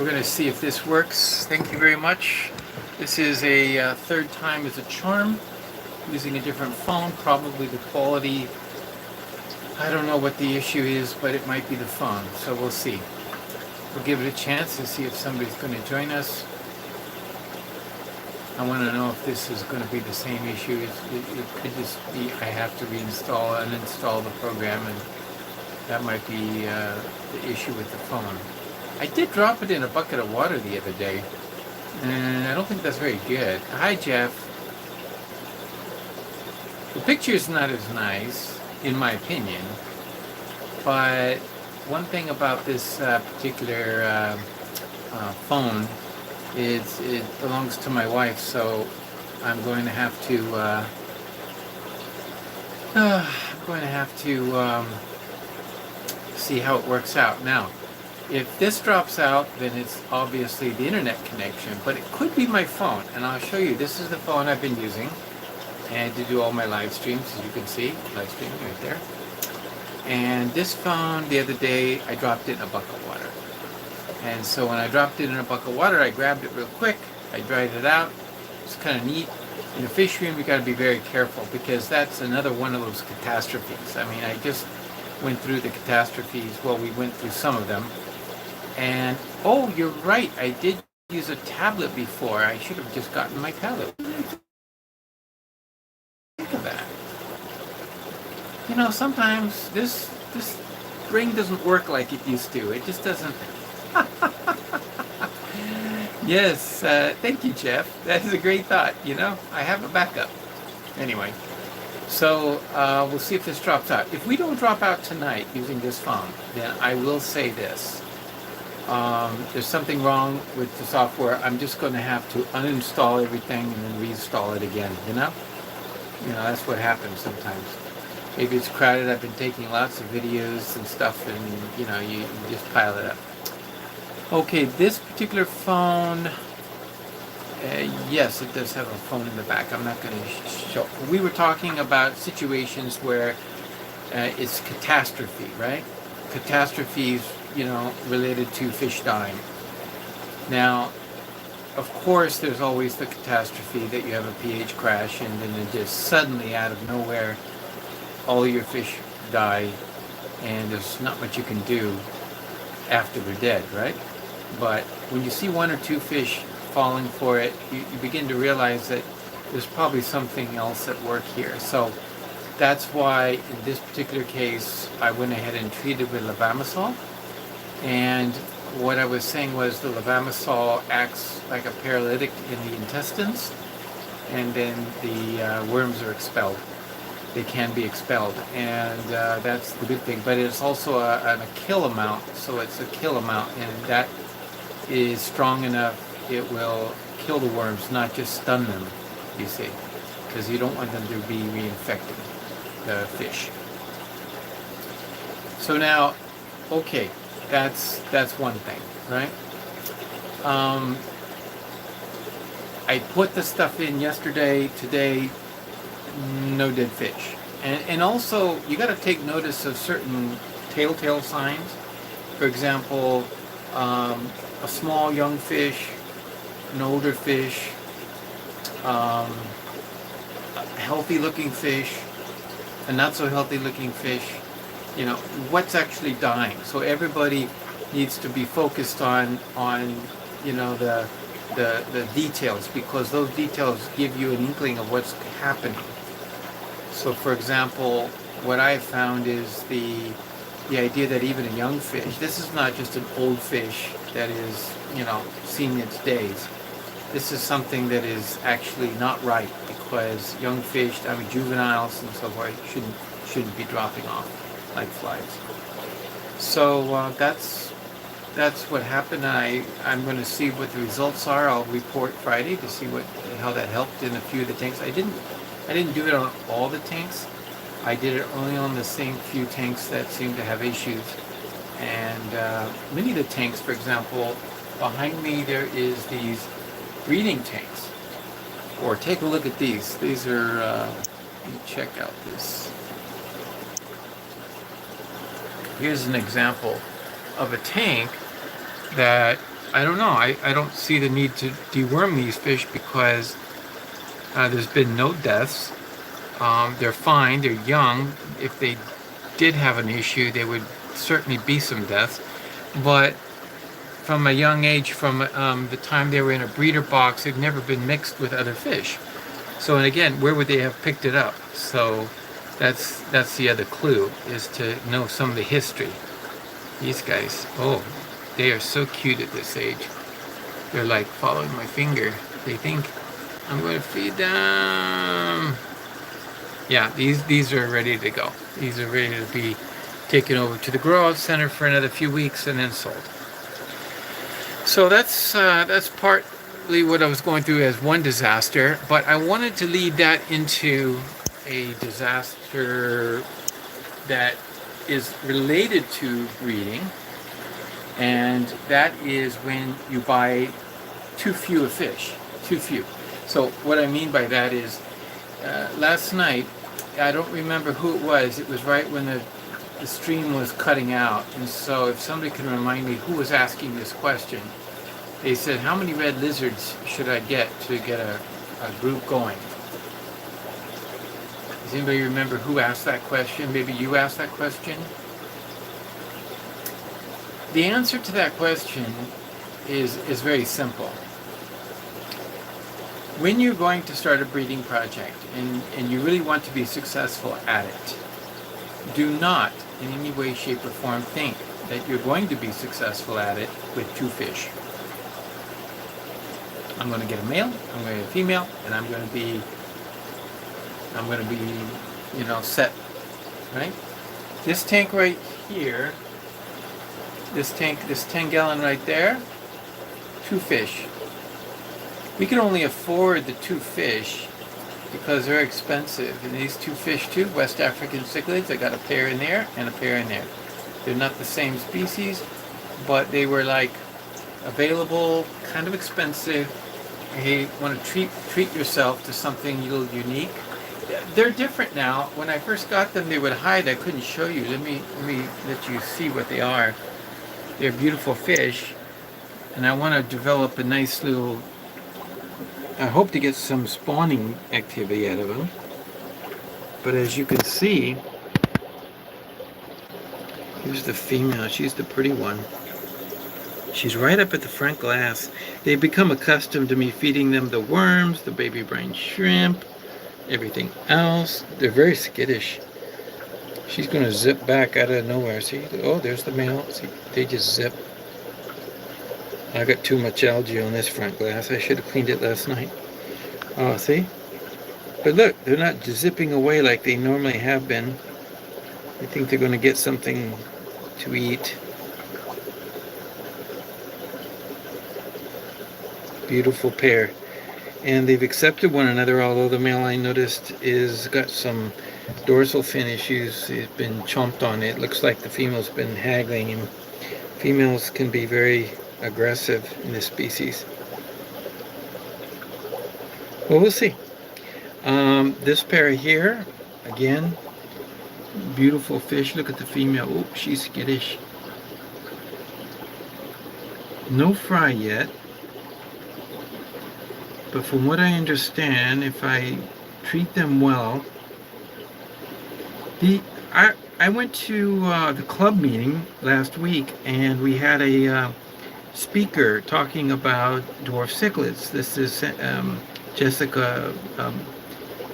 We're going to see if this works. Thank you very much. This is a third time as a charm, using a different phone. Probably the quality, I don't know what the issue is, but it might be the phone. So we'll see. We'll give it a chance and see if somebody's going to join us. I want to know if this is going to be the same issue. It could just be I have to reinstall, uninstall the program, and that might be the issue with the phone. I did drop it in a bucket of water the other day, and I don't think that's very good. Hi, Jeff. The picture is not as nice, in my opinion, but one thing about this particular phone is it belongs to my wife, so I'm going to have to see how it works out. Now, if this drops out, then it's obviously the internet connection, but it could be my phone, and I'll show you. This is the phone I've been using and to do all my live streams, as you can see, live streaming right there. And this phone, the other day, I dropped it in a bucket of water. And so when I dropped it in a bucket of water, I grabbed it real quick, I dried it out. It's kind of neat. In a fish room, you got to be very careful, because that's another one of those catastrophes. I mean, I just went through the catastrophes. Well, we went through some of them. And, oh, you're right, I did use a tablet before. I should have just gotten my tablet. Think of that. You know, sometimes this ring doesn't work like it used to. It just doesn't. Yes, thank you, Jeff. That is a great thought. You know, I have a backup. Anyway, so we'll see if this drops out. If we don't drop out tonight using this phone, then I will say this. There's something wrong with the software. I'm just going to have to uninstall everything and then reinstall it again, you know? You know, that's what happens sometimes. Maybe it's crowded. I've been taking lots of videos and stuff, and, you know, you just pile it up. Okay, this particular phone, yes, it does have a phone in the back. I'm not going to show. We were talking about situations where it's catastrophe, right? Catastrophes, you know, related to fish dying. Now, of course, there's always the catastrophe that you have a pH crash, and then it just suddenly, out of nowhere, all your fish die, and there's not much you can do after they're dead, right? But when you see one or two fish falling for it, you begin to realize that there's probably something else at work here. So that's why in this particular case, I went ahead and treated with levamisole. And what I was saying was the levamisole acts like a paralytic in the intestines, and then the worms are expelled. They can be expelled, and that's the good thing. But it's also a kill amount, so it's a kill amount, and that is strong enough. It will kill the worms, not just stun them, you see, because you don't want them to be reinfecting the fish. So now, okay, that's one thing, right? I put the stuff in yesterday, today, no dead fish. And also, you got to take notice of certain telltale signs. For example, a small young fish, an older fish, a healthy looking fish, a not so healthy looking fish. You know, what's actually dying. So everybody needs to be focused on you know, the details, because those details give you an inkling of what's happening. So, for example, what I found is the idea that even a young fish, this is not just an old fish that is, you know, seen its days. This is something that is actually not right, because young fish, I mean juveniles and so forth, shouldn't be dropping off like flies. So that's what happened. I'm going to see what the results are. I'll report Friday to see how that helped in a few of the tanks. I didn't do it on all the tanks. I did it only on the same few tanks that seemed to have issues. And many of the tanks, for example, behind me there is these breeding tanks. Or take a look at these. These are, let me check out this. Here's an example of a tank that I don't know. I don't see the need to deworm these fish because there's been no deaths. They're fine. They're young. If they did have an issue, there would certainly be some deaths. But from a young age, from the time they were in a breeder box, they've never been mixed with other fish. So, and again, where would they have picked it up? So that's the other clue, is to know some of the history. These guys, oh, they are so cute at this age. They're like following my finger. They think I'm going to feed them. Yeah, these are ready to go. These are ready to be taken over to the grow-out center for another few weeks and then sold. So that's partly what I was going through as one disaster, but I wanted to lead that into a disaster that is related to breeding, and that is when you buy too few of fish, too few. So what I mean by that is, last night, I don't remember who it was right when the stream was cutting out, and so if somebody can remind me who was asking this question, they said, how many red lizards should I get to get a group going? Does anybody remember who asked that question? Maybe you asked that question? The answer to that question is very simple. When you're going to start a breeding project and you really want to be successful at it, do not in any way, shape, or form think that you're going to be successful at it with two fish. I'm going to get a male, I'm going to get a female, and I'm going to be, set, right? This tank right here, this 10-gallon right there, two fish. We can only afford the two fish because they're expensive. And these two fish too, West African cichlids, I got a pair in there and a pair in there. They're not the same species, but they were like available, kind of expensive. Hey, want to treat yourself to something a little unique. They're different now. When I first got them, they would hide. I couldn't show you. Let me let you see what they are. They're beautiful fish, and I want to develop a nice little. I hope to get some spawning activity out of them. But as you can see, here's the female. She's the pretty one. She's right up at the front glass. They've become accustomed to me feeding them the worms, the baby brine shrimp, everything else. They're very skittish. She's going to zip back out of nowhere. See? Oh, there's the male. See? They just zip. I got too much algae on this front glass. I should have cleaned it last night. Oh, see? But look, they're not zipping away like they normally have been. I think they're going to get something to eat. Beautiful pair. And they've accepted one another, although the male, I noticed, is got some dorsal fin issues. He's been chomped on. It looks like the female's been haggling him. Females can be very aggressive in this species. Well, we'll see. This pair here, again, beautiful fish. Look at the female. Oh, she's skittish. No fry yet. But from what I understand, if I treat them well, I went to the club meeting last week, and we had a speaker talking about dwarf cichlids. This is Jessica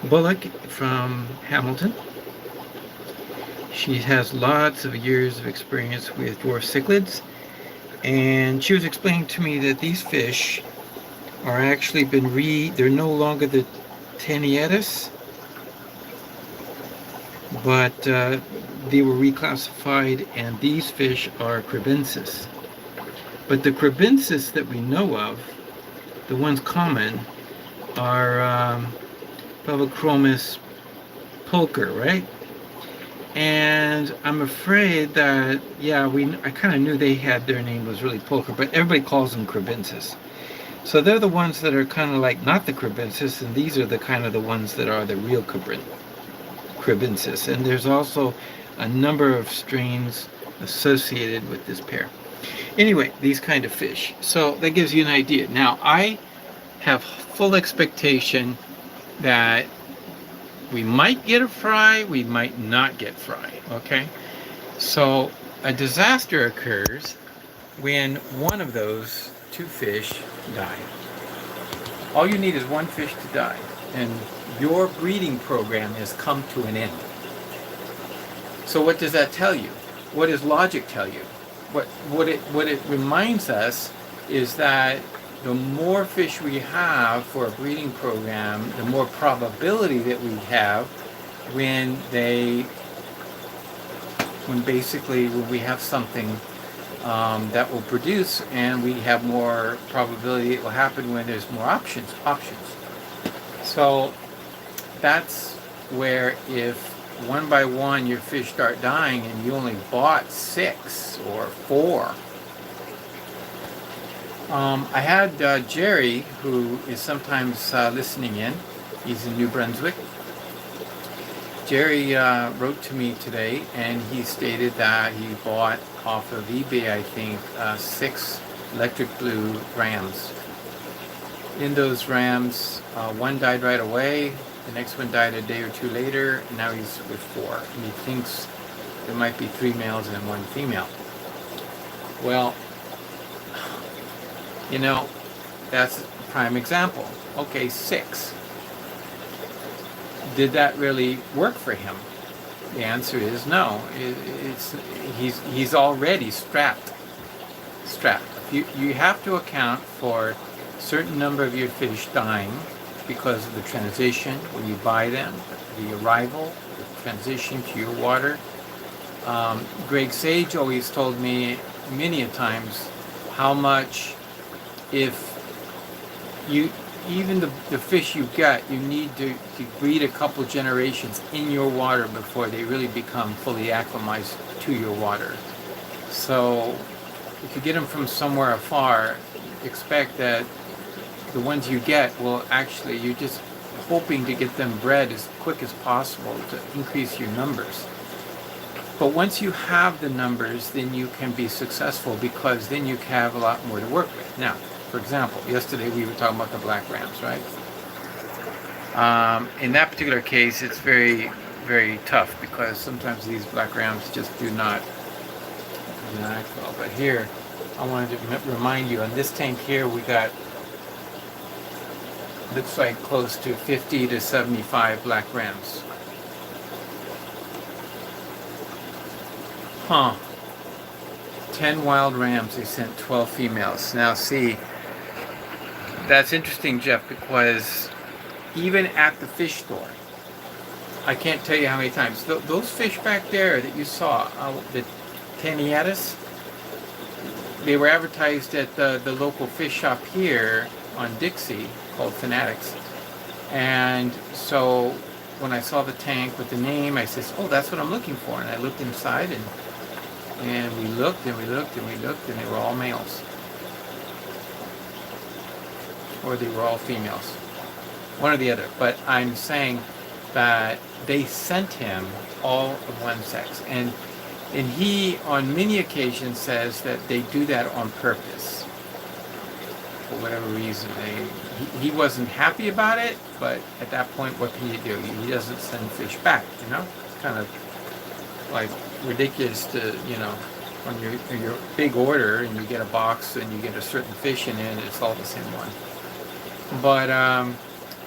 Bullock from Hamilton. She has lots of years of experience with dwarf cichlids, and she was explaining to me that these fish are actually they're no longer the Taeniatus, but they were reclassified, and these fish are Crebensis. But the Crebensis that we know of, the ones common, are Pavlochromis pulcher, right? And I'm afraid that, I kind of knew their name was really pulcher, but everybody calls them Crebensis. So they're the ones that are kind of like not the Crebensis, and these are the kind of the ones that are the real Crebensis. And there's also a number of strains associated with this pair. Anyway, these kind of fish. So that gives you an idea. Now, I have full expectation that we might get a fry, we might not get fry, okay? So a disaster occurs when one of those two fish die. All you need is one fish to die, and your breeding program has come to an end. So what does that tell you? What does logic tell you? What it reminds us is that the more fish we have for a breeding program, the more probability that we have when we have something that will produce, and we have more probability it will happen when there's more options. So that's where if one by one your fish start dying and you only bought 6 or 4. I had Jerry, who is sometimes listening in. He's in New Brunswick. Jerry wrote to me today, and he stated that he bought off of eBay, I think, 6 electric blue rams. In those rams, one died right away, the next one died a day or two later, and now he's with 4. And he thinks there might be 3 males and 1 female. Well, you know, that's a prime example. Okay, 6. Did that really work for him? The answer is no. He's already strapped. You have to account for a certain number of your fish dying because of the transition when you buy them, the arrival, the transition to your water. Greg Sage always told me many a times how much, if you, even the fish you get, you need to breed a couple generations in your water before they really become fully acclimatized to your water. So if you get them from somewhere afar, expect that the ones you get will actually, you're just hoping to get them bred as quick as possible to increase your numbers. But once you have the numbers, then you can be successful, because then you have a lot more to work with. Now, for example, yesterday we were talking about the black rams, right? In that particular case, it's very, very tough, because sometimes these black rams just do not act well. But here, I wanted to remind you, on this tank here, we got, looks like close to 50 to 75 black rams. 10 wild rams, they sent 12 females. Now see, that's interesting, Jeff, because even at the fish store, I can't tell you how many times, those fish back there that you saw, the Taniatus, they were advertised at the local fish shop here on Dixie called Fanatics. And so when I saw the tank with the name, I said, oh, that's what I'm looking for. And I looked inside, and we looked, and we looked, and we looked, and they were all males. Or they were all females. One or the other. But I'm saying that they sent him all of one sex. And he, on many occasions, says that they do that on purpose. For whatever reason. He wasn't happy about it, but at that point, what can you do? He doesn't send fish back, you know? It's kind of like ridiculous to, you know, when you're big order and you get a box and you get a certain fish in it, and it's all the same one. But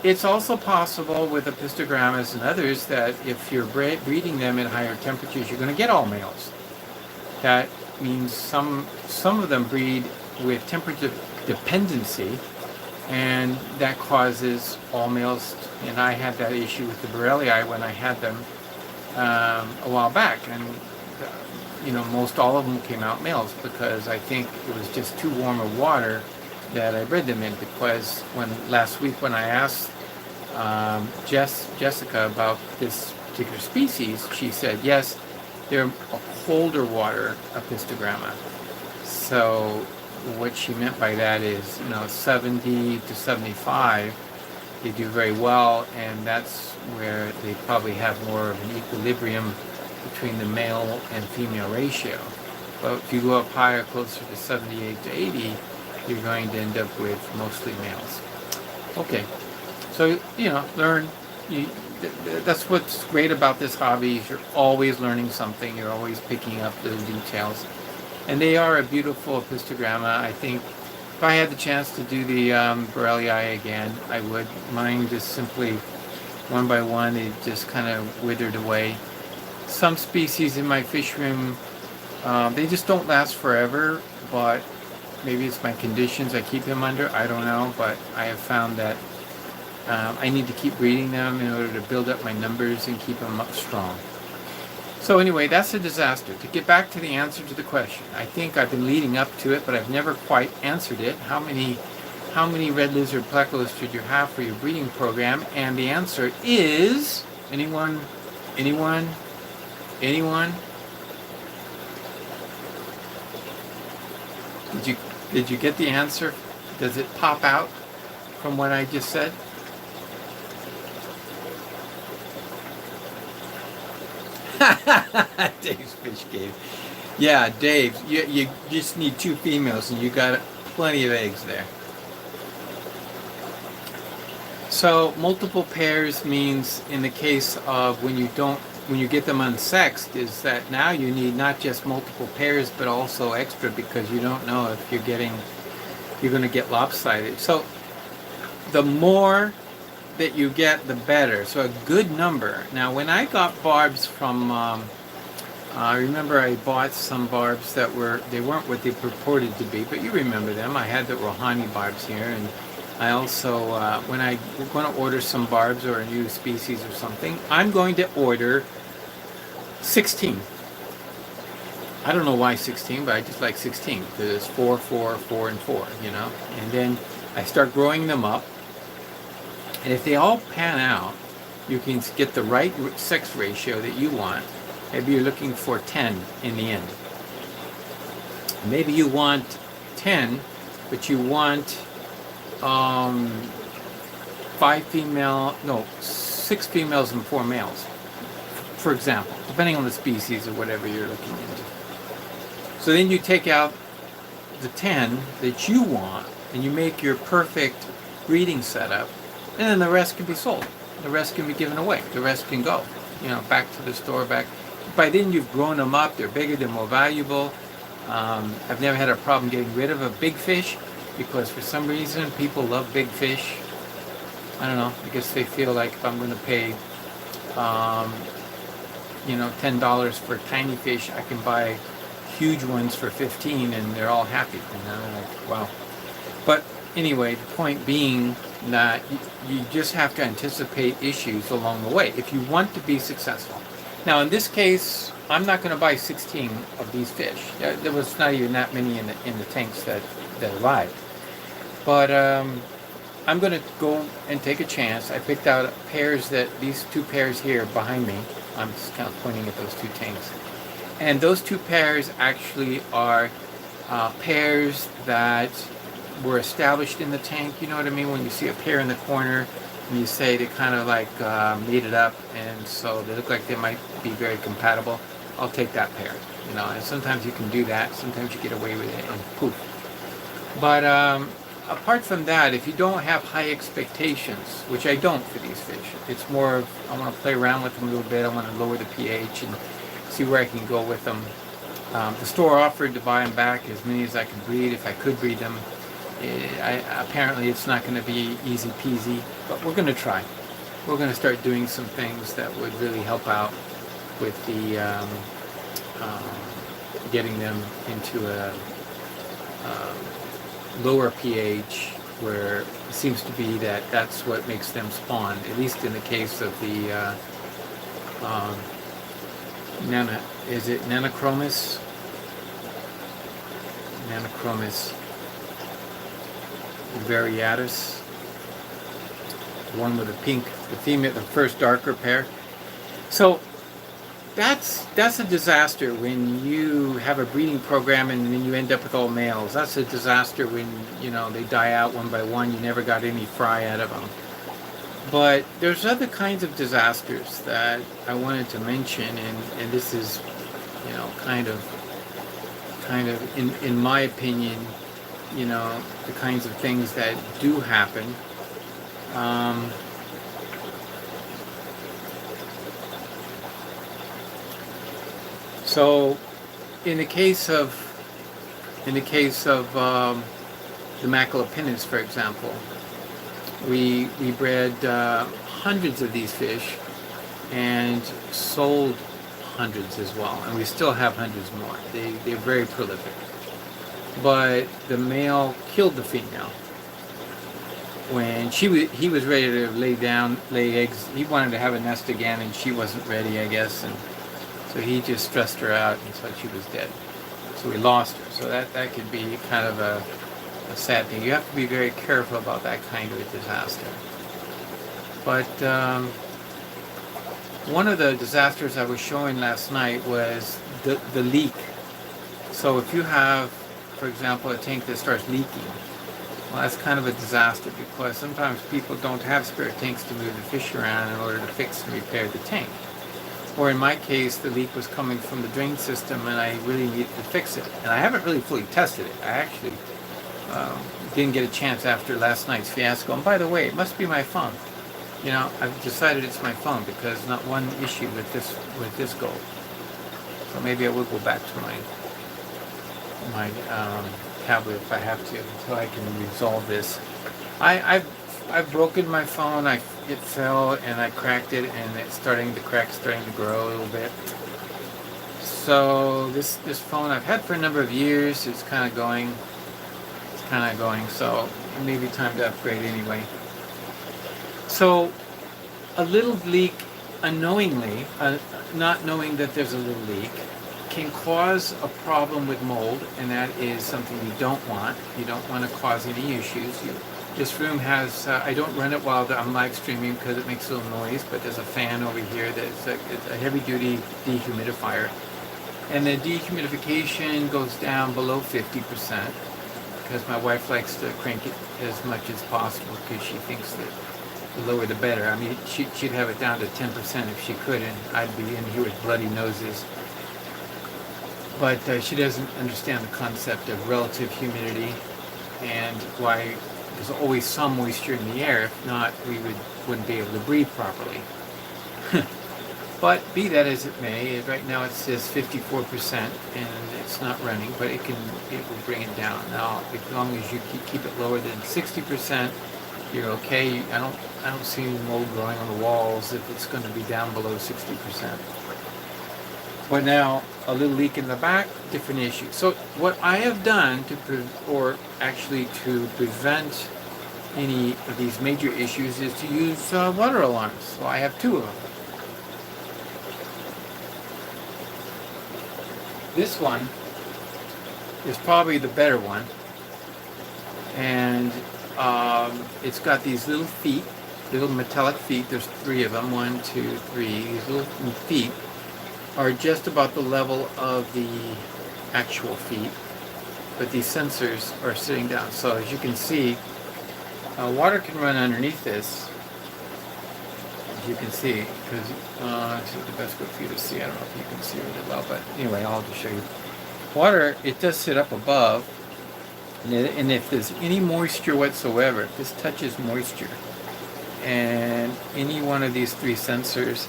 it's also possible with apistogrammas and others that if you're breeding them at higher temperatures, you're going to get all males. That means some of them breed with temperature dependency, and that causes all males. And I had that issue with the Borellii when I had them a while back, and you know, most all of them came out males, because I think it was just too warm of water that I bred them in. Because last week when I asked Jessica about this particular species, she said yes, they're a colder water apistogramma. So what she meant by that is, you know, 70 to 75, they do very well, and that's where they probably have more of an equilibrium between the male and female ratio. But if you go up higher, closer to 78 to 80, you're going to end up with mostly males. Okay, so learn. That's what's great about this hobby. Is you're always learning something. You're always picking up little details, and they are a beautiful pistogramma. I think if I had the chance to do the Borellii again, I would. Mine just simply one by one, they just kind of withered away. Some species in my fish room, they just don't last forever, but maybe it's my conditions I keep them under, I don't know, but I have found that I need to keep breeding them in order to build up my numbers and keep them up strong. So anyway, that's a disaster. To get back to the answer to the question, I think I've been leading up to it, but I've never quite answered it. How many red lizard plecos should you have for your breeding program? And the answer is, anyone? Did you get the answer? Does it pop out from what I just said? Dave's Fish Cave. Yeah, Dave, you just need 2 females and you got plenty of eggs there. So multiple pairs means, in the case of when you get them unsexed, is that now you need not just multiple pairs but also extra, because you don't know if you're going to get lopsided. So the more that you get, the better. So a good number. Now when I got barbs from I remember I bought some barbs that they weren't what they purported to be, but you remember them. I had the Rohani barbs here, and I also when I'm going to order some barbs or a new species or something, I'm going to order 16. I don't know why 16, but I just like 16 because it's 4, 4, 4, and 4, And then I start growing them up, and if they all pan out, you can get the right sex ratio that you want. Maybe you're looking for 10 in the end. Maybe you want 10, but you want 6 females and 4 males, for example, depending on the species or whatever you're looking into. So then you take out the 10 that you want, and you make your perfect breeding setup, and then the rest can be sold. The rest can be given away. The rest can go, back to the store, back. By then you've grown them up. They're bigger. They're more valuable. I've never had a problem getting rid of a big fish, because for some reason people love big fish. I don't know. I guess they feel like if I'm going to pay, $10 for tiny fish, I can buy huge ones for 15, and they're all happy. Like, wow. But anyway, the point being that you just have to anticipate issues along the way if you want to be successful. Now, in this case, I'm not going to buy 16 of these fish. There was not even that many in the tanks that arrived. But I'm going to go and take a chance. I picked out pairs these 2 pairs here behind me. I'm just kind of pointing at those 2 tanks. And those 2 pairs actually are pairs that were established in the tank. You know what I mean? When you see a pair in the corner and you say they kind of like made it up, and so they look like they might be very compatible, I'll take that pair. And sometimes you can do that. Sometimes you get away with it and poof. But apart from that, if you don't have high expectations, which I don't for these fish, it's more of I want to play around with them a little bit. I want to lower the pH and see where I can go with them. The store offered to buy them back as many as I can breed if I could breed them. Apparently it's not going to be easy peasy, but we're going to try. We're going to start doing some things that would really help out with the getting them into a lower pH, where it seems to be that's what makes them spawn, at least in the case of the Nanochromis? Nanochromis variatus, the one with the pink, the first darker pair. So that's a disaster when you have a breeding program and then you end up with all males. That's a disaster when they die out one by one. You never got any fry out of them. But there's other kinds of disasters that I wanted to mention, and this is kind of kind of, in my opinion, you know, the kinds of things that do happen. So, in the case of the mackerel pinnace, for example, we bred hundreds of these fish and sold hundreds as well, and we still have hundreds more. They're very prolific. But the male killed the female when he was ready to lay eggs. He wanted to have a nest again, and she wasn't ready, I guess, and so he just stressed her out until she was dead. So we lost her. So that could be kind of a sad thing. You have to be very careful about that kind of a disaster. But one of the disasters I was showing last night was the leak. So if you have, for example, a tank that starts leaking, well, that's kind of a disaster, because sometimes people don't have spare tanks to move the fish around in order to fix and repair the tank. Or in my case, the leak was coming from the drain system and I really needed to fix it. And I haven't really fully tested it. I actually didn't get a chance after last night's fiasco. And by the way, it must be my phone. You know, I've decided it's my phone because not one issue with this goal. So maybe I will go back to my tablet if I have to, until I can resolve this. I've broken my phone. It fell and I cracked it, and it's starting to grow a little bit. So this phone I've had for a number of years. It's kind of going. So it may be time to upgrade anyway. So a little leak, unknowingly, not knowing that there's a little leak, can cause a problem with mold, and that is something you don't want. You don't want to cause any issues. This room has, I don't run it while I'm live streaming because it makes a little noise, but there's a fan over here that's a heavy-duty dehumidifier. And the dehumidification goes down below 50% because my wife likes to crank it as much as possible because she thinks that the lower the better. I mean, she'd have it down to 10% if she could, and I'd be in here with bloody noses. But she doesn't understand the concept of relative humidity and why there's always some moisture in the air. If not, we wouldn't be able to breathe properly. But be that as it may, right now it says 54% and it's not running, but it will bring it down. Now, as long as you keep it lower than 60%, you're okay. I don't see any mold growing on the walls if it's going to be down below 60%. But now, a little leak in the back, different issue. So what I have done to prevent any of these major issues is to use water alarms. So I have two of them. This one is probably the better one, and it's got these little feet, little metallic feet. There's three of them, 1, 2, 3. These little feet are just about the level of the actual feet, but these sensors are sitting down. So as you can see, water can run underneath this, as you can see, because this is the best way for you to see. I don't know if you can see really well, but anyway, I'll just show you. Water, it does sit up above, and if there's any moisture whatsoever, if this touches moisture, and any one of these three sensors,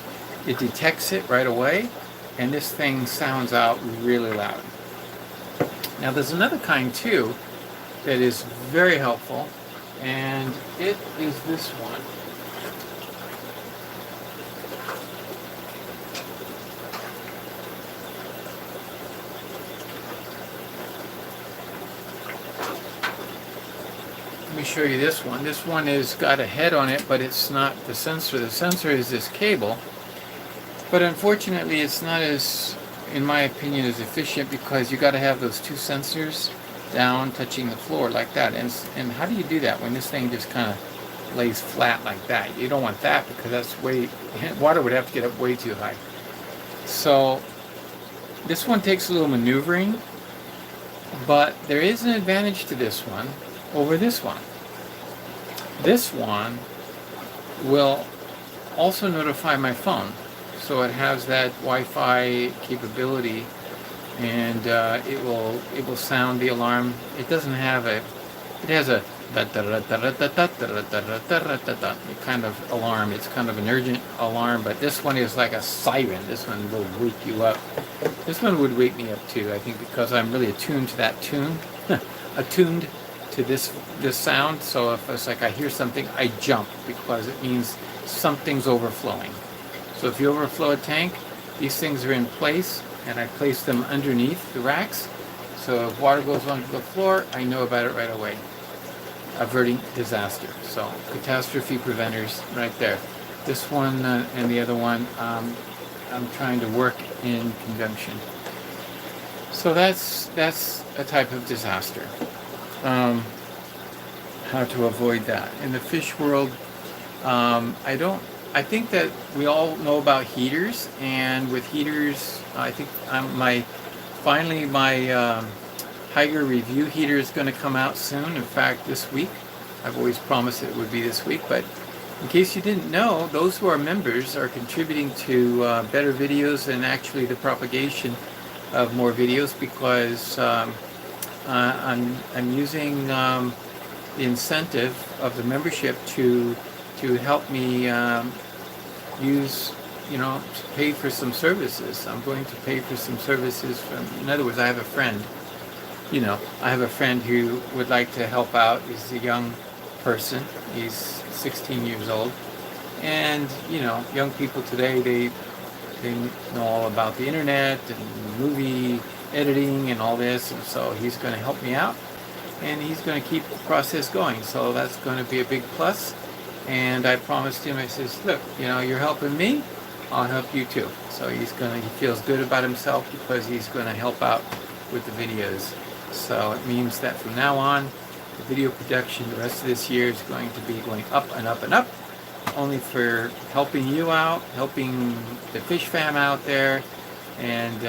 it detects it right away, and this thing sounds out really loud. Now there's another kind too that is very helpful, and it is this one. Let me show you this one. This one has got a head on it, but it's not the sensor. The sensor is this cable. But unfortunately, it's not as, in my opinion, as efficient because you got to have those two sensors down touching the floor like that. And how do you do that when this thing just kind of lays flat like that? You don't want that because that's water would have to get up way too high. So this one takes a little maneuvering, but there is an advantage to this one over this one. This one will also notify my phone. So it has that Wi-Fi capability and it will sound the alarm. It doesn't have a, it has a kind of alarm. It's kind of an urgent alarm, but this one is like a siren. This one will wake you up. This one would wake me up too, I think, because I'm really attuned to that tune, attuned to this sound. So if it's like I hear something, I jump because it means something's overflowing. So if you overflow a tank, these things are in place, and I place them underneath the racks. So if water goes onto the floor, I know about it right away. Averting disaster. So catastrophe preventers right there. This one and the other one, I'm trying to work in conjunction. So that's a type of disaster. How to avoid that. In the fish world, I think that we all know about heaters, and with heaters, I think finally my Tiger review heater is going to come out soon. In fact, this week. I've always promised it would be this week, but in case you didn't know, those who are members are contributing to better videos and actually the propagation of more videos, because I'm using the incentive of the membership to help me pay for some services. I'm going to pay for some services in other words, I have a friend who would like to help out. He's a young person. He's 16 years old. And, young people today, they know all about the internet and movie editing and all this. And so he's going to help me out. And he's going to keep the process going. So that's going to be a big plus. And I promised him, I says, look, you're helping me, I'll help you too. So he feels good about himself because he's going to help out with the videos. So it means that from now on, the video production the rest of this year is going to be going up and up and up, only for helping you out, helping the fish fam out there, and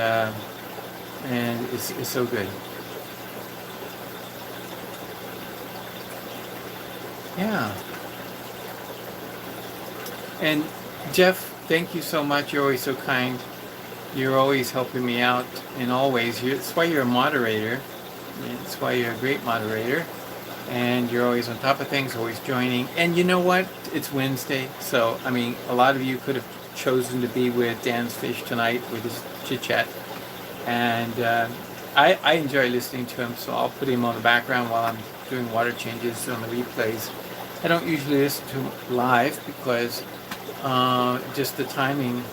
it's so good. Yeah. And Jeff, thank you so much. You're always so kind. You're always helping me out in all ways. That's why you're a moderator. That's why you're a great moderator. And you're always on top of things, always joining. And you know what? It's Wednesday. So, a lot of you could have chosen to be with Dan's Fish tonight with his chit-chat. And I enjoy listening to him, so I'll put him on the background while I'm doing water changes on the replays. I don't usually listen to him live because just the timing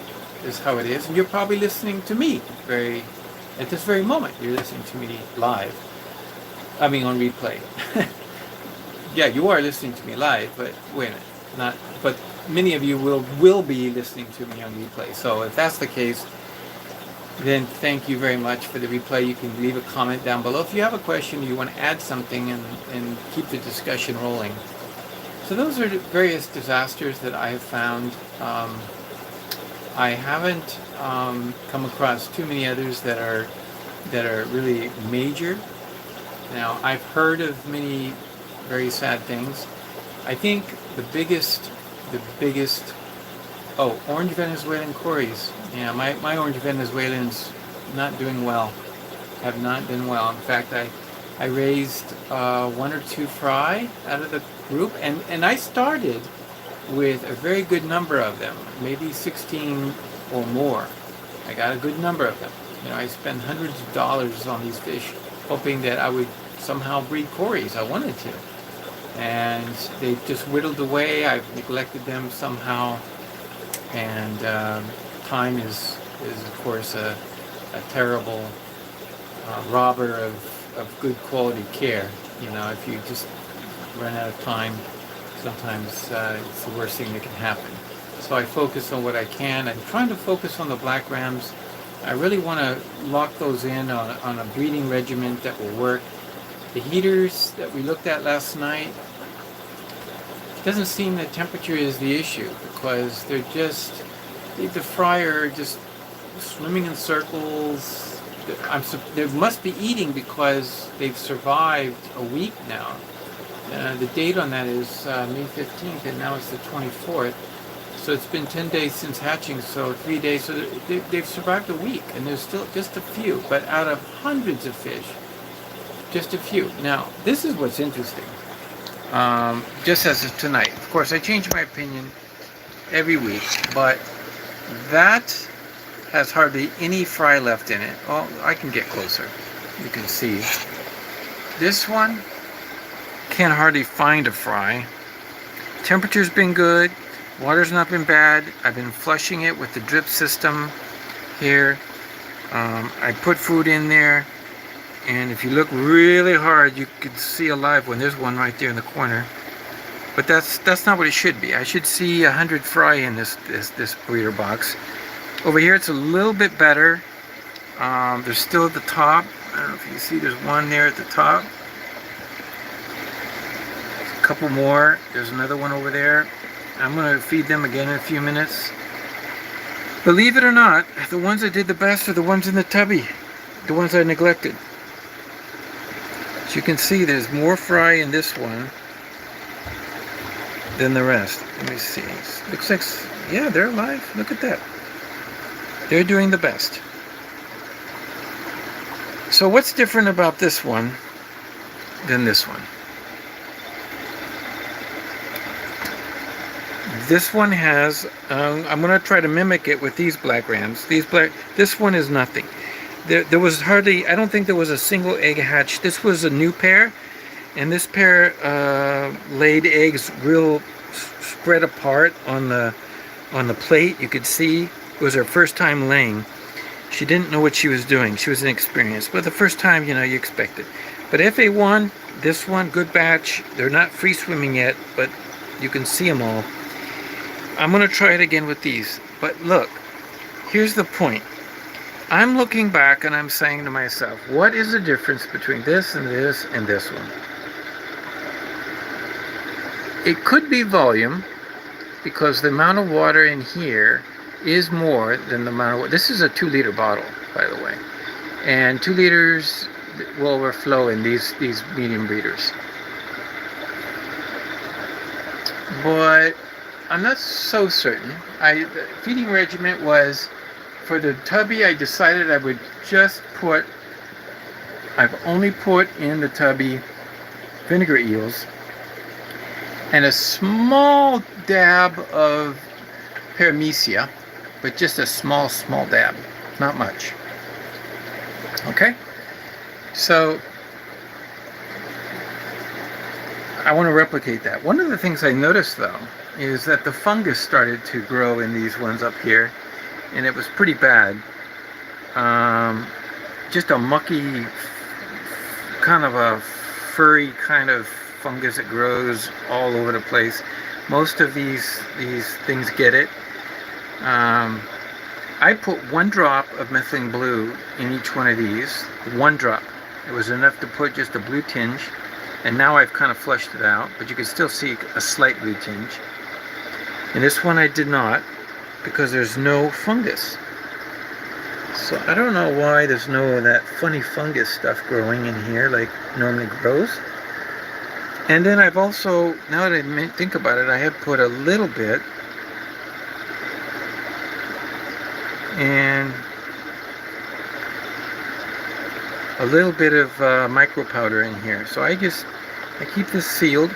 is how it is. And you're probably listening to me at this very moment. You're listening to me live. On replay. Yeah, you are listening to me live, but wait a minute. But many of you will be listening to me on replay. So if that's the case, then thank you very much for the replay. You can leave a comment down below if you have a question, you want to add something and keep the discussion rolling. So those are the various disasters that I have found. I haven't come across too many others that are really major. Now, I've heard of many very sad things. I think the biggest, orange Venezuelan cories. Yeah, my orange Venezuelans not doing well, have not done well. In fact, I raised one or two fry out of the group, and I started with a very good number of them, maybe 16 or more. I got a good number of them. I spent hundreds of dollars on these fish, hoping that I would somehow breed cories. I wanted to. And they just whittled away. I've neglected them somehow. And time is of course, a terrible robber of good quality care. If you just run out of time, sometimes it's the worst thing that can happen. So I focus on what I can. I'm trying to focus on the black rams. I really want to lock those in on a breeding regimen that will work. The heaters that we looked at last night, it doesn't seem that temperature is the issue, because they're just, the fry are just swimming in circles. They must be eating because they've survived a week now. The date on that is May 15th, and now it's the 24th. So it's been 10 days since hatching, so 3 days. So they've survived a week, and there's still just a few. But out of hundreds of fish, just a few. Now, this is what's interesting. Just as of tonight. Of course, I change my opinion every week, but that has hardly any fry left in it. Oh, I can get closer. You can see. This one can't hardly find a fry. Temperature's been good. Water's not been bad. I've been flushing it with the drip system here. I put food in there, and if you look really hard, you can see a live one. There's one right there in the corner. But that's not what it should be. I should see 100 fry in this breeder box. Over here, it's a little bit better. There's still at the top. I don't know if you can see. There's one there at the top. A couple more. There's another one over there. I'm going to feed them again in a few minutes. Believe it or not, the ones that did the best are the ones in the tubby. The ones I neglected. As you can see, there's more fry in this one than the rest. Let me see. Looks like, yeah, they're alive. Look at that. They're doing the best. So what's different about this one than this one? This one has, I'm going to try to mimic it with these black rams. This one is nothing. There was hardly, I don't think there was a single egg hatched. This was a new pair, and this pair laid eggs real spread apart on the plate. You could see it was her first time laying. She didn't know what she was doing. She was inexperienced, but the first time, you know, you expect it. But FA1, this one, good batch. They're not free swimming yet, but you can see them all. I'm going to try it again with these. But look, here's the point. I'm looking back and I'm saying to myself, what is the difference between this and this and this one? It could be volume, because the amount of water in here is more than the amount of water. This is a 2-liter bottle, by the way. And 2 liters will overflow in these medium breeders. But I'm not so certain. The feeding regimen was, for the tubby, I decided I would just put, I've only put in the tubby vinegar eels and a small dab of paramecia, but just a small dab, not much. Okay? So I want to replicate that. One of the things I noticed, though, is that the fungus started to grow in these ones up here, and it was pretty bad. Just a mucky, kind of a furry kind of fungus that grows all over the place. Most of these things get it. I put 1 drop of methylene blue in each one of these. 1 drop. It was enough to put just a blue tinge, and now I've kind of flushed it out, but you can still see a slight blue tinge. And this one I did not, because there's no fungus. So I don't know why there's no of that funny fungus stuff growing in here like normally grows. And then I've also, now that I think about it, I have put a little bit and a little bit of micro powder in here. So I keep this sealed,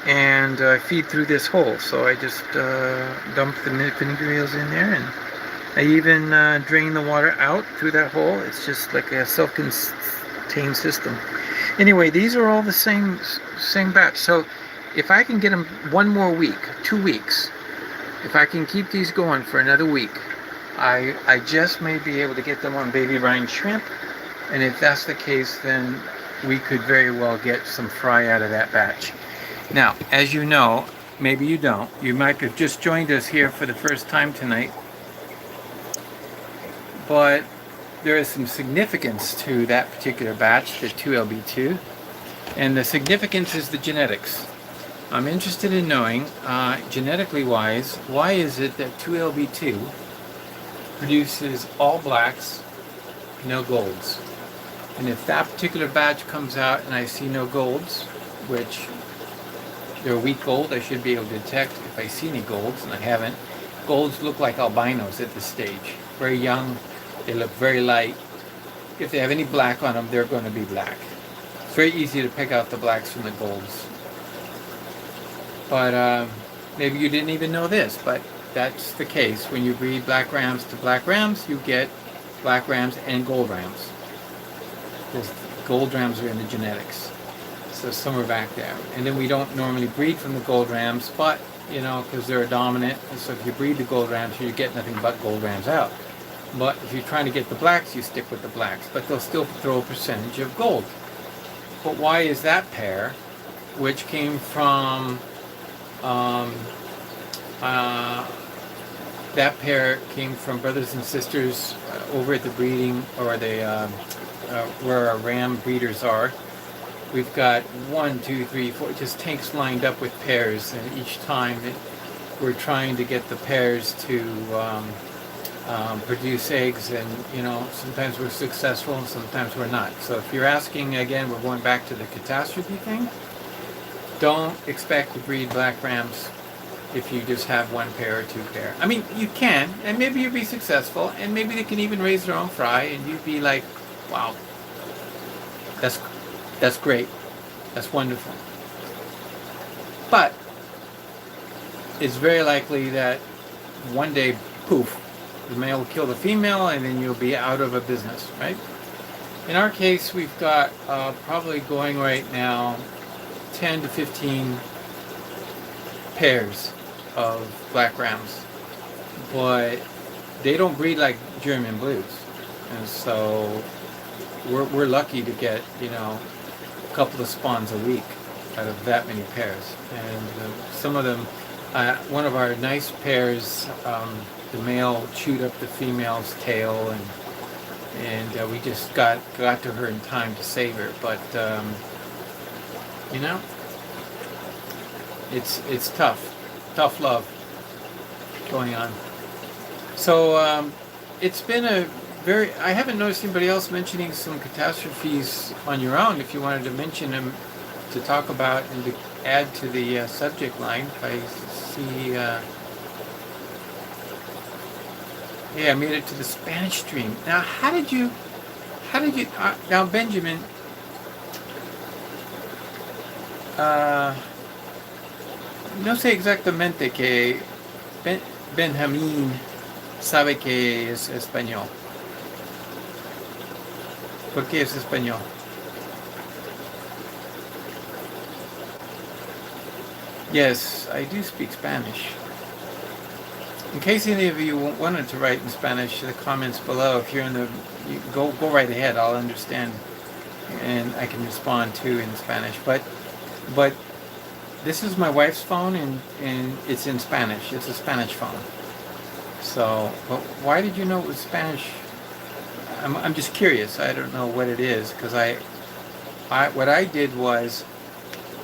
and I feed through this hole. So I just dump the vinegar eels in there, and I even drain the water out through that hole. It's just like a self-contained system. Anyway, these are all the same batch. So if I can get them 1 more week, 2 weeks, if I can keep these going for another week, I just may be able to get them on baby brine shrimp. And if that's the case, then we could very well get some fry out of that batch. Now, as you know, maybe you don't, you might have just joined us here for the first time tonight, but there is some significance to that particular batch, the 2LB2, and the significance is the genetics. I'm interested in knowing, genetically wise, why is it that 2LB2 produces all blacks, no golds? And if that particular batch comes out and I see no golds, which they're wheat gold. I should be able to detect if I see any golds, and I haven't. Golds look like albinos at this stage. Very young, they look very light. If they have any black on them, they're going to be black. It's very easy to pick out the blacks from the golds. But maybe you didn't even know this, but that's the case. When you breed black rams to black rams, you get black rams and gold rams. Because gold rams are in the genetics. So some are back there. And then we don't normally breed from the gold rams, but, you know, because they're a dominant. And so if you breed the gold rams, you get nothing but gold rams out. But if you're trying to get the blacks, you stick with the blacks. But they'll still throw a percentage of gold. But why is that pair, which came from, that pair came from brothers and sisters over at the breeding, or the where our ram breeders are. We've got 1, 2, 3, 4, just tanks lined up with pairs, and each time we're trying to get the pairs to produce eggs, and you know, sometimes we're successful and sometimes we're not. So if you're asking again, we're going back to the catastrophe thing. Don't expect to breed black rams if you just have 1 pair or 2 pair. I mean, you can, and maybe you'll be successful, and maybe they can even raise their own fry, and you'd be like, wow, that's great, that's wonderful. But it's very likely that one day, poof, the male will kill the female, and then you'll be out of a business, right? In our case, we've got probably going right now 10 to 15 pairs of black rams, but they don't breed like German blues, and so we're lucky to get, you know, a couple of spawns a week out of that many pairs. And some of them, one of our nice pairs, the male chewed up the female's tail, and we just got to her in time to save her. But you know, it's tough love going on. So it's been a very, I haven't noticed anybody else mentioning some catastrophes on your own. If you wanted to mention them to talk about and to add to the subject line. If I see, yeah, I made it to the Spanish stream. Now, how did you, now Benjamin, no sé exactamente que Benjamín sabe que es español. ¿Por qué es español? Yes, I do speak Spanish. In case any of you wanted to write in Spanish, the comments below, if you're in the, you go right ahead, I'll understand, and I can respond too in Spanish. But this is my wife's phone, and it's in Spanish. It's a Spanish phone. So, but why did you know it was Spanish? I'm just curious. I don't know what it is, because what I did was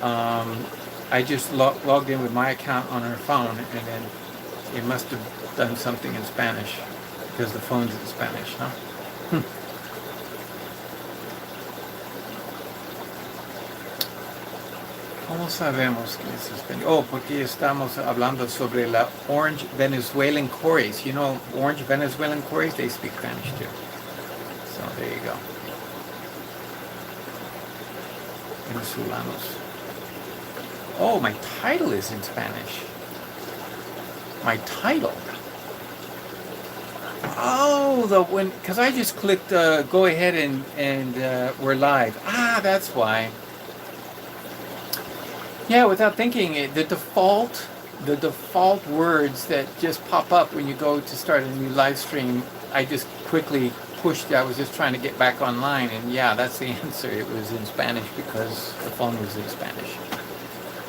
I just logged in with my account on her phone, and then it must have done something in Spanish, because the phone's in Spanish, huh? ¿Cómo sabemos que es español? Oh, porque estamos hablando sobre la orange Venezuelan Coreys. You know, orange Venezuelan Coreys, they speak Spanish too. So there you go. Venezolanos. Oh, my title is in Spanish. My title. Oh, because I just clicked go ahead and we're live. Ah, that's why. Yeah, without thinking, the default words that just pop up when you go to start a new live stream, I just quickly pushed. I was just trying to get back online, and yeah, that's the answer. It was in Spanish because the phone was in Spanish.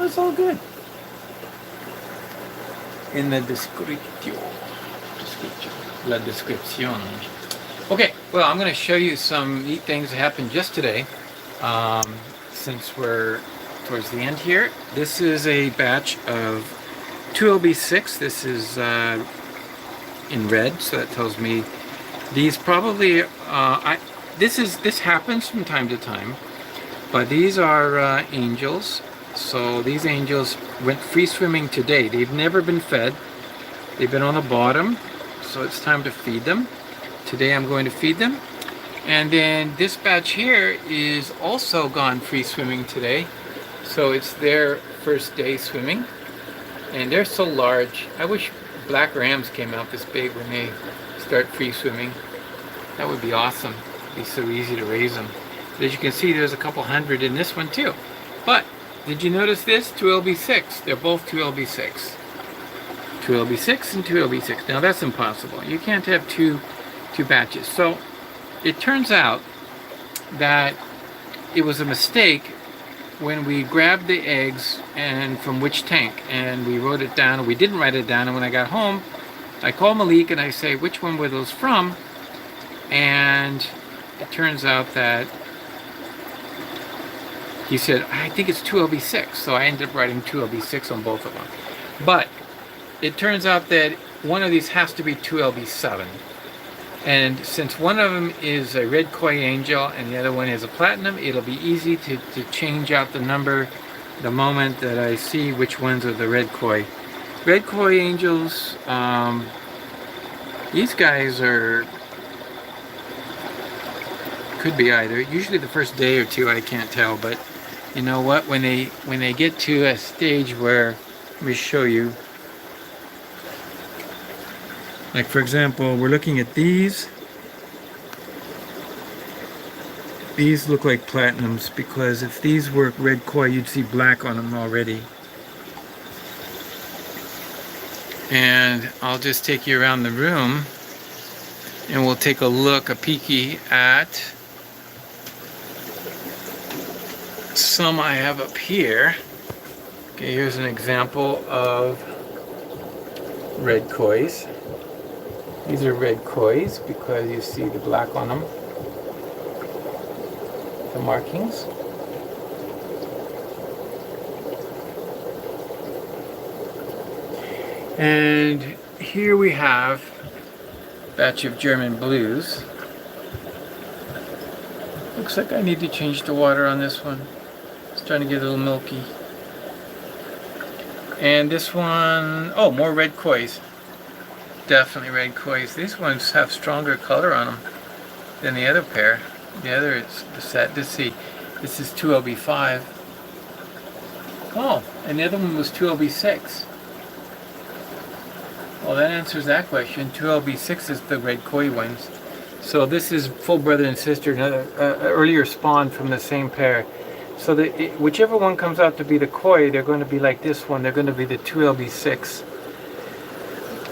It's all good. In the la descripción. Okay, well, I'm going to show you some neat things that happened just today. Since we're towards the end here, this is a batch of 2LB6. This is in red, so that tells me these probably. This happens from time to time, but these are angels. So these angels went free swimming today. They've never been fed. They've been on the bottom, so it's time to feed them. Today I'm going to feed them. And then this batch here is also gone free swimming today. So it's their first day swimming. And they're so large. I wish black rams came out this big when they start free swimming. That would be awesome. It'd be so easy to raise them. But as you can see, there's a couple hundred in this one too. But did you notice this? 2LB6. They're both 2LB6. 2LB6 and 2LB6. Now that's impossible. You can't have two batches. So it turns out that it was a mistake when we grabbed the eggs and from which tank, and we wrote it down, or we didn't write it down, and when I got home I called Malik and I say, which one were those from? And it turns out that he said, I think it's 2LB6, so I ended up writing 2LB6 on both of them. But it turns out that one of these has to be 2LB7. And since one of them is a red koi angel and the other one is a platinum, it'll be easy to change out the number the moment that I see which ones are the red koi. Red koi angels, these guys could be either. Usually the first day or two I can't tell, but you know what? When they get to a stage where, let me show you. Like for example, we're looking at these. These look like platinums because if these were red koi, you'd see black on them already. And I'll just take you around the room and we'll take a peeky at some I have up here. Okay, here's an example of red kois. These are red kois because you see the black on them, the markings. And here we have a batch of German blues. Looks like I need to change the water on this one. It's trying to get a little milky. And this one, oh, more red kois. Definitely red kois. These ones have stronger color on them than the other pair. The other is set. Let's see. This is 2LB5. Oh, and the other one was 2LB6. Well, that answers that question. 2LB6 is the red koi ones. So this is full brother and sister, another earlier spawn from the same pair. So whichever one comes out to be the koi, they're going to be like this one. They're going to be the 2LB6.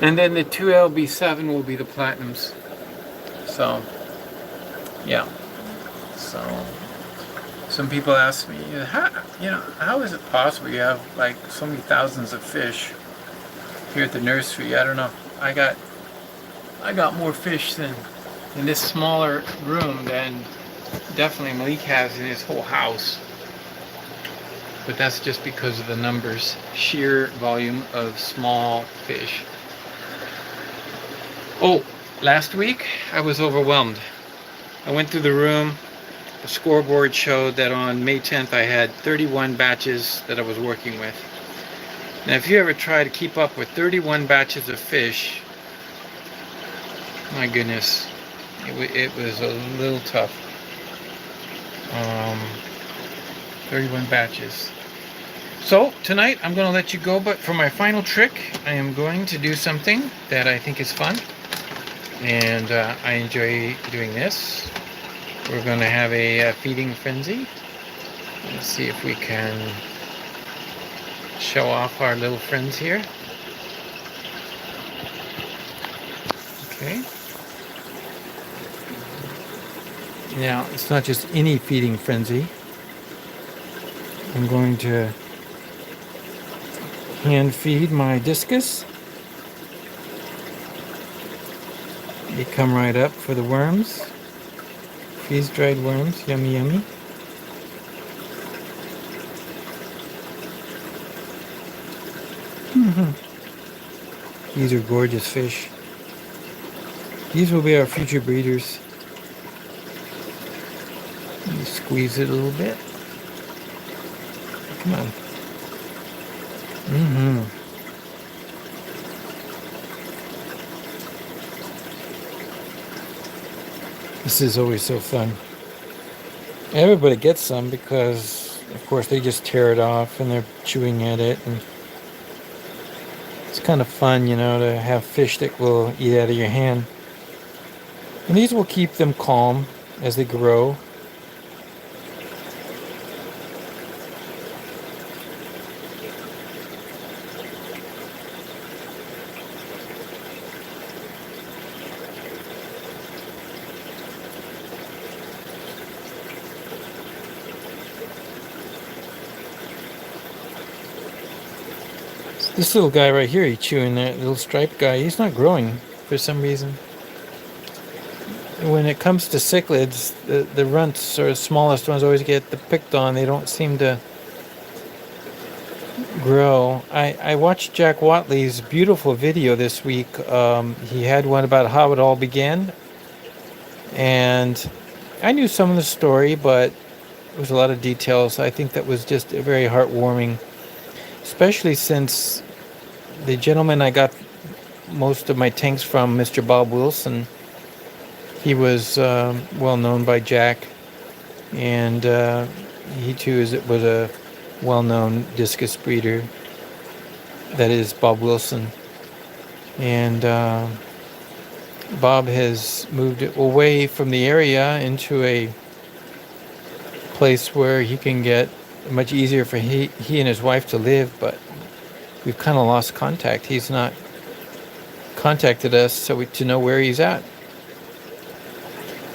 And then the 2LB7 will be the platinums. So, yeah. So, some people ask me, how is it possible you have like so many thousands of fish here at the nursery? I don't know. I got more fish than in this smaller room than definitely Malik has in his whole house. But that's just because of the numbers, sheer volume of small fish. Oh, last week I was overwhelmed. I went through the room. The scoreboard showed that on May 10th I had 31 batches that I was working with. Now if you ever try to keep up with 31 batches of fish, my goodness, it was a little tough. 31 batches. So tonight I'm going to let you go, but for my final trick I am going to do something that I think is fun. And I enjoy doing this. We're going to have a feeding frenzy. Let's see if we can show off our little friends here. Okay. Now, it's not just any feeding frenzy. I'm going to hand feed my discus. They come right up for the worms. Freeze-dried worms, yummy, yummy. These are gorgeous fish. These will be our future breeders. Let me squeeze it a little bit. Come on. Mm-hmm. This is always so fun. Everybody gets some because, of course, they just tear it off and they're chewing at it. And it's kind of fun, to have fish that will eat out of your hand. And these will keep them calm as they grow. This little guy right here, he's chewing that little striped guy. He's not growing for some reason. When it comes to cichlids, the runts or the smallest ones always get picked on. They don't seem to grow. I watched Jack Watley's beautiful video this week. He had one about how it all began. And I knew some of the story, but there was a lot of details. I think that was just very heartwarming, especially since the gentleman I got most of my tanks from, Mr. Bob Wilson, he was well known by Jack, and he too was a well-known discus breeder. That is Bob Wilson, and Bob has moved away from the area into a place where he can get much easier for he and his wife to live, but we've kind of lost contact. He's not contacted us to know where he's at.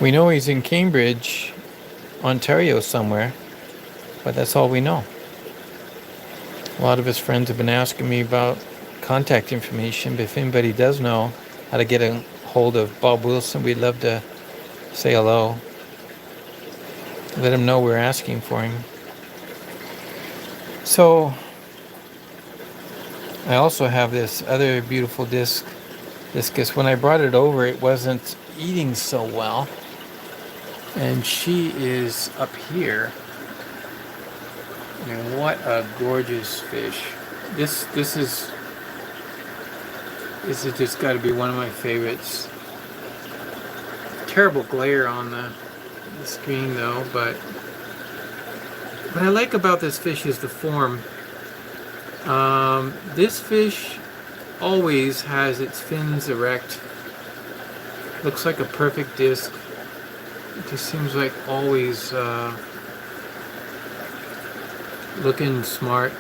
We know he's in Cambridge, Ontario somewhere, but that's all we know. A lot of his friends have been asking me about contact information, but if anybody does know how to get a hold of Bob Wilson, we'd love to say hello. Let him know we're asking for him. So, I also have this other beautiful discus. When I brought it over, it wasn't eating so well. And she is up here. And what a gorgeous fish. This has just got to be one of my favorites. Terrible glare on the screen though, but what I like about this fish is the form. This fish always has its fins erect. Looks like a perfect disc. It just seems like always looking smart.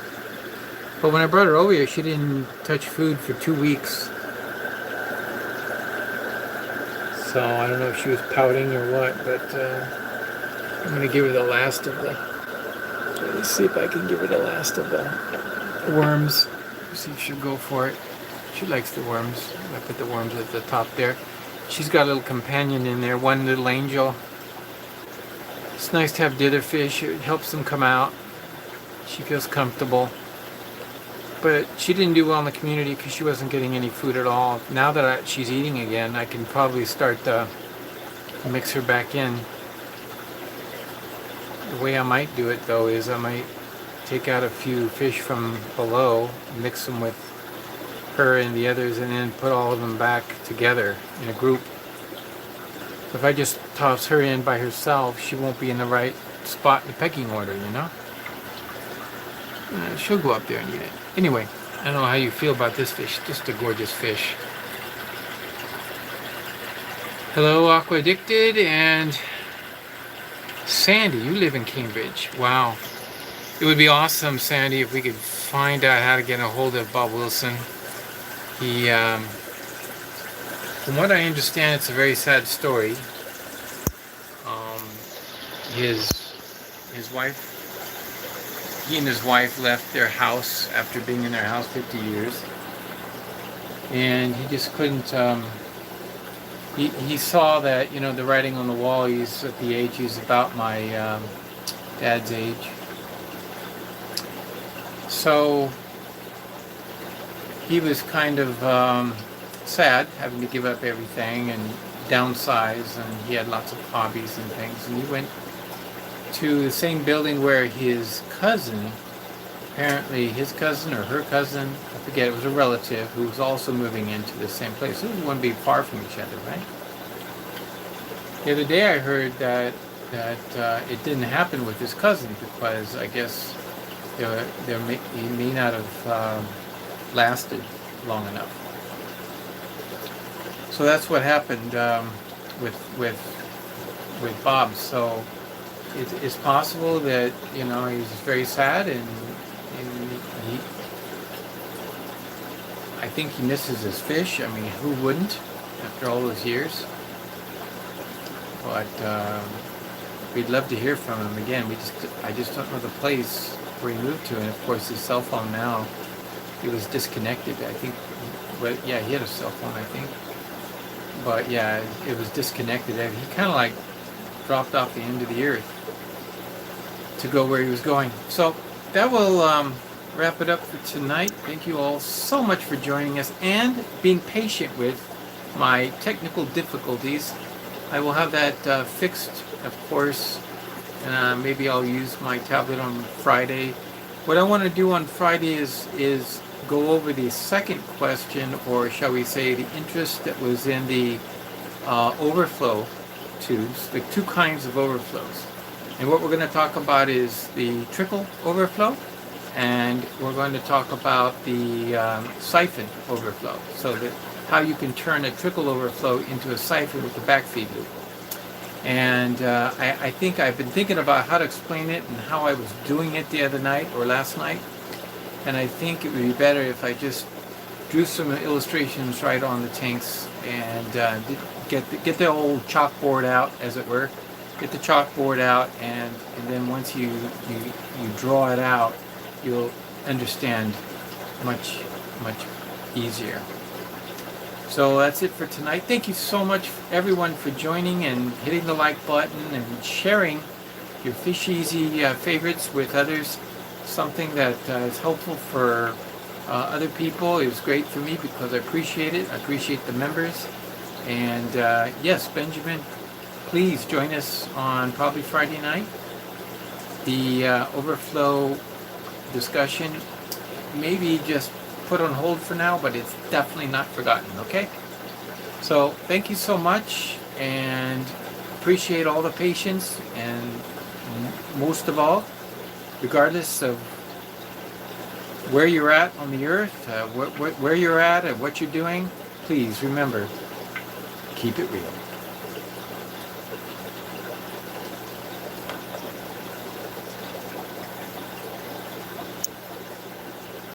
But when I brought her over here, she didn't touch food for 2 weeks. So I don't know if she was pouting or what, but I'm going to give her the last of the... Let's see if I can give her the last of the worms. See if she'll go for it. She likes the worms. I put the worms at the top there. She's got a little companion in there, one little angel. It's nice to have dither fish. It helps them come out. She feels comfortable. But she didn't do well in the community because she wasn't getting any food at all. Now that she's eating again, I can probably start to mix her back in. The way I might do it though is I might take out a few fish from below, mix them with her and the others, and then put all of them back together in a group. If I just toss her in by herself, she won't be in the right spot in the pecking order, you know? She'll go up there and eat it. Anyway, I don't know how you feel about this fish. Just a gorgeous fish. Hello, Aqua Addicted, and Sandy, you live in Cambridge. Wow. It would be awesome, Sandy, if we could find out how to get a hold of Bob Wilson. He, from what I understand, it's a very sad story. His wife, he and his wife left their house after being in their house 50 years. And he just couldn't, he saw that, the writing on the wall. He's at the age, he's about my dad's age. So he was kind of sad, having to give up everything and downsize, and he had lots of hobbies and things. And he went to the same building where his cousin apparently his cousin or her cousin, I forget, it was a relative who was also moving into the same place. So we wouldn't be far from each other, right? The other day I heard that it didn't happen with his cousin because I guess he may not have lasted long enough. So that's what happened with Bob. So it's possible that he's very sad and he I think he misses his fish. I mean, who wouldn't after all those years? But we'd love to hear from him again. I just don't know the place where he moved to, and of course his cell phone now. He was disconnected. I think. But yeah, he had a cell phone, I think. But yeah, it was disconnected. He kind of like dropped off the end of the earth to go where he was going. So that will wrap it up for tonight. Thank you all so much for joining us and being patient with my technical difficulties. I will have that fixed, of course. Maybe I'll use my tablet on Friday. What I want to do on Friday is go over the second question, or shall we say the interest that was in the overflow tubes, the two kinds of overflows. And what we're going to talk about is the trickle overflow, and we're going to talk about the siphon overflow, so that how you can turn a trickle overflow into a siphon with the backfeed loop. And I think I've been thinking about how to explain it and how I was doing it the other night or last night. And I think it would be better if I just drew some illustrations right on the tanks and get the old chalkboard out, as it were. Get the chalkboard out, and then once you draw it out, you'll understand much easier. So that's it for tonight. Thank you so much, everyone, for joining and hitting the like button and sharing your FishEZ favorites with others. Something that is helpful for other people is great for me because I appreciate it. I appreciate the members. And yes, Benjamin, please join us on probably Friday night. The overflow discussion maybe just put on hold for now, but it's definitely not forgotten, okay? So thank you so much, and appreciate all the patience, and most of all, regardless of where you're at on the earth, where you're at and what you're doing, please remember, keep it real.